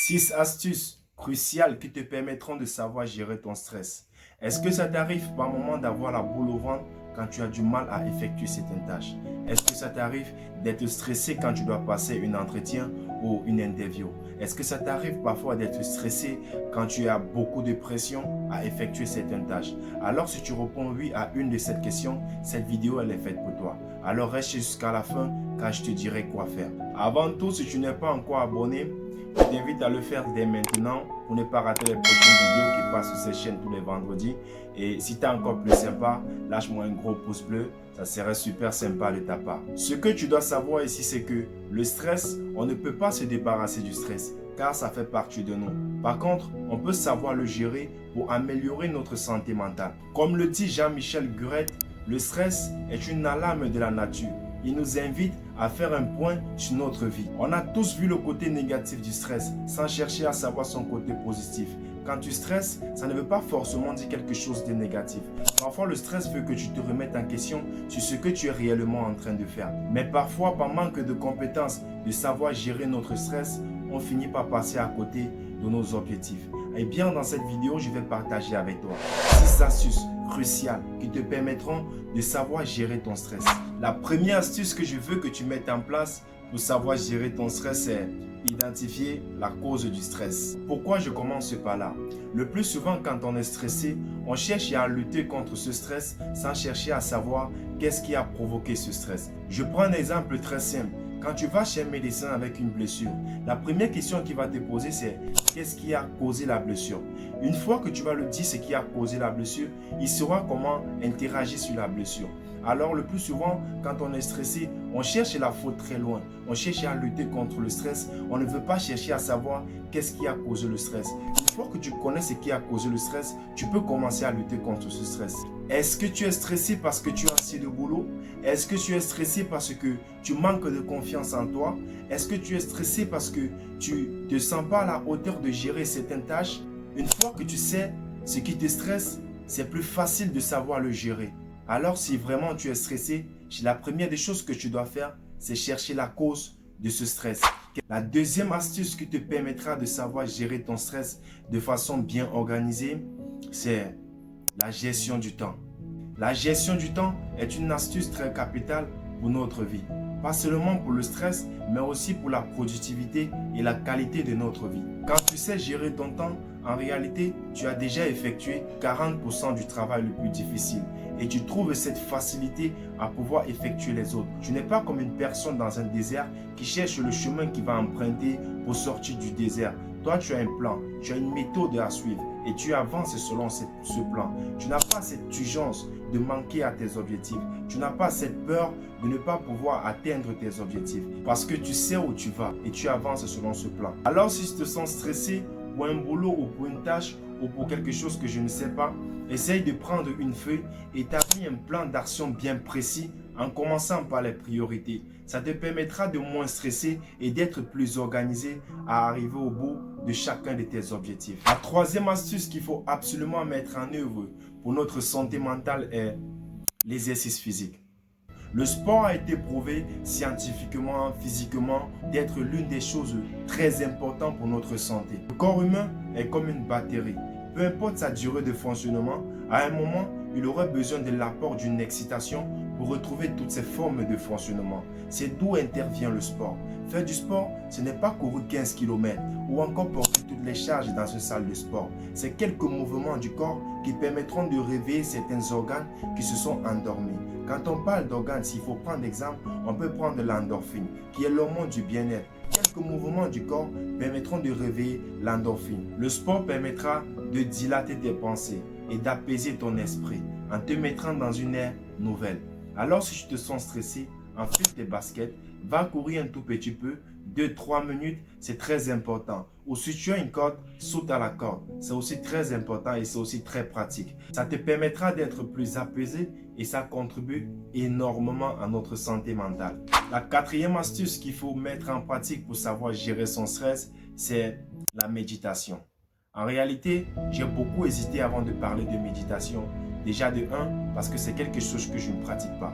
6 astuces cruciales qui te permettront de savoir gérer ton stress. Est-ce que ça t'arrive par moment d'avoir la boule au ventre quand tu as du mal à effectuer certaines tâches? Est-ce que ça t'arrive d'être stressé quand tu dois passer un entretien ou une interview? Est-ce que ça t'arrive parfois d'être stressé quand tu as beaucoup de pression à effectuer certaines tâches? Alors si tu réponds oui à une de ces questions, cette vidéo elle est faite pour toi. Alors reste jusqu'à la fin car je te dirai quoi faire. Avant tout, si tu n'es pas encore abonné, je t'invite à le faire dès maintenant pour ne pas rater les prochaines vidéos qui passent sur cette chaîne tous les vendredis. Et si tu es encore plus sympa, lâche-moi un gros pouce bleu, ça serait super sympa de ta part. Ce que tu dois savoir ici, c'est que le stress, on ne peut pas se débarrasser du stress car ça fait partie de nous. Par contre, on peut savoir le gérer pour améliorer notre santé mentale. Comme le dit Jean-Michel Guret, le stress est une alarme de la nature. Il nous invite à faire un point sur notre vie. On a tous vu le côté négatif du stress sans chercher à savoir son côté positif. Quand tu stresses, ça ne veut pas forcément dire quelque chose de négatif. Parfois, le stress veut que tu te remettes en question sur ce que tu es réellement en train de faire. Mais parfois, par manque de compétences, de savoir gérer notre stress, on finit par passer à côté de nos objectifs. Et bien, dans cette vidéo, je vais partager avec toi 6 astuces cruciales qui te permettront de savoir gérer ton stress. La première astuce que je veux que tu mettes en place pour savoir gérer ton stress, c'est identifier la cause du stress. Pourquoi je commence par là? Le plus souvent, quand on est stressé, on cherche à lutter contre ce stress sans chercher à savoir qu'est-ce qui a provoqué ce stress. Je prends un exemple très simple. Quand tu vas chez un médecin avec une blessure, la première question qu'il va te poser, c'est qu'est-ce qui a causé la blessure? Une fois que tu vas lui dire ce qui a causé la blessure, il saura comment interagir sur la blessure. Alors le plus souvent, quand on est stressé, on cherche la faute très loin. On cherche à lutter contre le stress. On ne veut pas chercher à savoir qu'est-ce qui a causé le stress. Une fois que tu connais ce qui a causé le stress, tu peux commencer à lutter contre ce stress. Est-ce que tu es stressé parce que tu as assez de boulot? Est-ce que tu es stressé parce que tu manques de confiance en toi? Est-ce que tu es stressé parce que tu ne te sens pas à la hauteur de gérer certaines tâches? Une fois que tu sais ce qui te stresse, c'est plus facile de savoir le gérer. Alors si vraiment tu es stressé, la première des choses que tu dois faire, c'est chercher la cause de ce stress. La deuxième astuce qui te permettra de savoir gérer ton stress de façon bien organisée, c'est la gestion du temps. La gestion du temps est une astuce très capitale pour notre vie. Pas seulement pour le stress, mais aussi pour la productivité et la qualité de notre vie. Quand tu sais gérer ton temps, en réalité, tu as déjà effectué 40% du travail le plus difficile. Et tu trouves cette facilité à pouvoir effectuer les autres. Tu n'es pas comme une personne dans un désert qui cherche le chemin qu'il va emprunter pour sortir du désert. Toi, tu as un plan, tu as une méthode à suivre et tu avances selon ce plan. Tu n'as pas cette urgence de manquer à tes objectifs. Tu n'as pas cette peur de ne pas pouvoir atteindre tes objectifs parce que tu sais où tu vas et tu avances selon ce plan. Alors si tu te sens stressé pour un boulot ou pour une tâche ou pour quelque chose que je ne sais pas, essaye de prendre une feuille et établir un plan d'action bien précis en commençant par les priorités. Ça te permettra de moins stresser et d'être plus organisé à arriver au bout de chacun de tes objectifs. La troisième astuce qu'il faut absolument mettre en œuvre pour notre santé mentale est l'exercice physique. Le sport a été prouvé scientifiquement, physiquement, d'être l'une des choses très importantes pour notre santé. Le corps humain est comme une batterie. Peu importe sa durée de fonctionnement, à un moment, il aura besoin de l'apport d'une excitation pour retrouver toutes ses formes de fonctionnement. C'est d'où intervient le sport. Faire du sport, ce n'est pas courir 15 km ou encore porter toutes les charges dans une salle de sport. C'est quelques mouvements du corps qui permettront de réveiller certains organes qui se sont endormis. Quand on parle d'organes, s'il faut prendre exemple, on peut prendre l'endorphine, qui est l'hormone du bien-être. Quelques mouvements du corps permettront de réveiller l'endorphine. Le sport permettra de dilater tes pensées et d'apaiser ton esprit en te mettant dans une ère nouvelle. Alors si tu te sens stressé, enfile tes baskets, va courir un tout petit peu, 2-3 minutes, c'est très important. Ou si tu as une corde, saute à la corde. C'est aussi très important et c'est aussi très pratique. Ça te permettra d'être plus apaisé et ça contribue énormément à notre santé mentale. La quatrième astuce qu'il faut mettre en pratique pour savoir gérer son stress, c'est la méditation. En réalité, j'ai beaucoup hésité avant de parler de méditation. Déjà de 1, parce que c'est quelque chose que je ne pratique pas.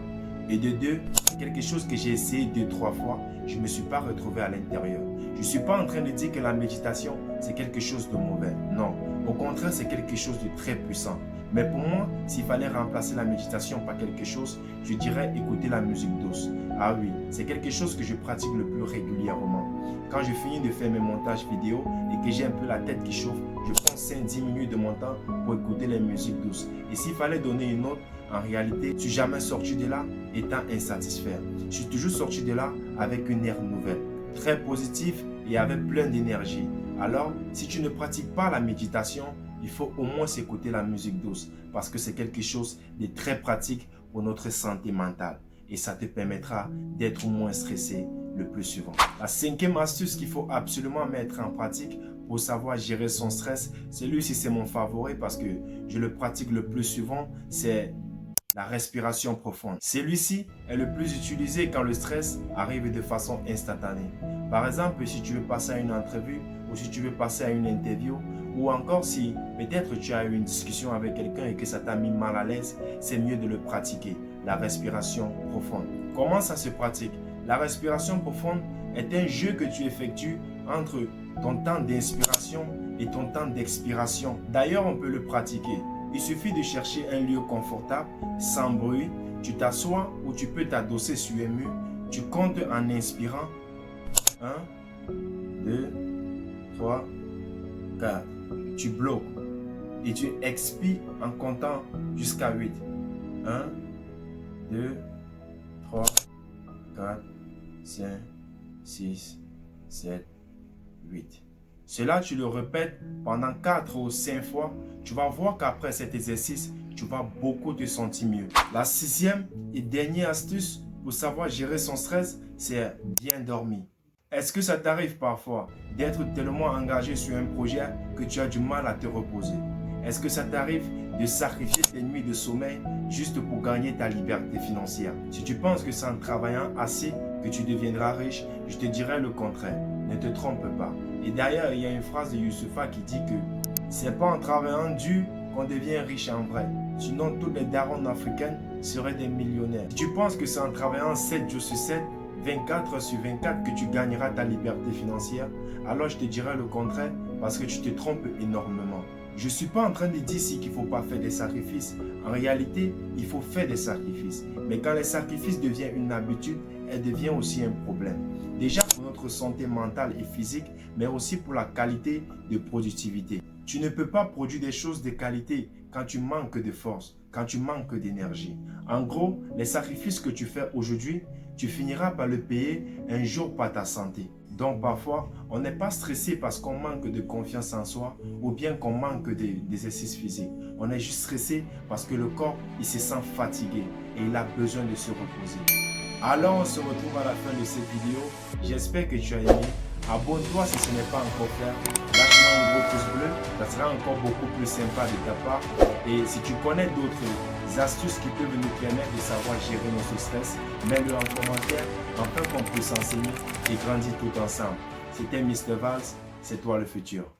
Et de deux, c'est quelque chose que j'ai essayé 2-3 fois, je ne me suis pas retrouvé à l'intérieur. Je ne suis pas en train de dire que la méditation, c'est quelque chose de mauvais. Non, au contraire, c'est quelque chose de très puissant. Mais pour moi, s'il fallait remplacer la méditation par quelque chose, je dirais écouter la musique douce. Ah oui, c'est quelque chose que je pratique le plus régulièrement. Quand je finis de faire mes montages vidéo et que j'ai un peu la tête qui chauffe, je prends 5-10 minutes de mon temps pour écouter les musiques douces. Et s'il fallait donner une note, en réalité, je suis jamais sorti de là étant insatisfait. Je suis toujours sorti de là avec une ère nouvelle, très positive et avec plein d'énergie. Alors, si tu ne pratiques pas la méditation, il faut au moins écouter la musique douce parce que c'est quelque chose de très pratique pour notre santé mentale et ça te permettra d'être moins stressé le plus souvent. La cinquième astuce qu'il faut absolument mettre en pratique pour savoir gérer son stress, celui-ci c'est mon favori parce que je le pratique le plus souvent, c'est la respiration profonde. Celui-ci est le plus utilisé quand le stress arrive de façon instantanée. Par exemple, si tu veux passer à une entrevue ou si tu veux passer à une interview ou encore si peut-être tu as eu une discussion avec quelqu'un et que ça t'a mis mal à l'aise, c'est mieux de le pratiquer, la respiration profonde. Comment ça se pratique? La respiration profonde est un jeu que tu effectues entre ton temps d'inspiration et ton temps d'expiration. D'ailleurs, on peut le pratiquer. Il suffit de chercher un lieu confortable, sans bruit. Tu t'assois ou tu peux t'adosser sur un mur. Tu comptes en inspirant. 1, 2, 3, 4. Tu bloques. Et tu expires en comptant jusqu'à 8. 1, 2, 3, 4, 5, 6, 7, 8. Cela, tu le répètes pendant 4 ou 5 fois. Tu vas voir qu'après cet exercice, tu vas beaucoup te sentir mieux. La sixième et dernière astuce pour savoir gérer son stress, c'est bien dormir. Est-ce que ça t'arrive parfois d'être tellement engagé sur un projet que tu as du mal à te reposer? Est-ce que ça t'arrive de sacrifier tes nuits de sommeil juste pour gagner ta liberté financière? Si tu penses que c'est en travaillant assez que tu deviendras riche, je te dirais le contraire. Ne te trompe pas. Et d'ailleurs, il y a une phrase de Youssoufa qui dit que c'est pas en travaillant dur qu'on devient riche en vrai. Sinon, toutes les darons africaines seraient des millionnaires. Si tu penses que c'est en travaillant 7 jours sur 7, 24 heures sur 24 que tu gagneras ta liberté financière, alors je te dirais le contraire parce que tu te trompes énormément. Je ne suis pas en train de dire ici qu'il ne faut pas faire des sacrifices. En réalité, il faut faire des sacrifices. Mais quand les sacrifices deviennent une habitude, elles deviennent aussi un problème. Déjà pour notre santé mentale et physique, mais aussi pour la qualité de productivité. Tu ne peux pas produire des choses de qualité quand tu manques de force, quand tu manques d'énergie. En gros, les sacrifices que tu fais aujourd'hui, tu finiras par le payer un jour par ta santé. Donc parfois, on n'est pas stressé parce qu'on manque de confiance en soi ou bien qu'on manque d'exercice physique. On est juste stressé parce que le corps, il se sent fatigué et il a besoin de se reposer. Alors on se retrouve à la fin de cette vidéo. J'espère que tu as aimé. Abonne-toi si ce n'est pas encore fait. Lâche-moi un gros pouce bleu. Ça sera encore beaucoup plus sympa de ta part. Et si tu connais d'autres astuces qui peuvent nous permettre de savoir gérer notre stress, mets-le en commentaire afin qu'on puisse s'enseigner et grandir tout ensemble. C'était Mr. Valls, c'est toi le futur.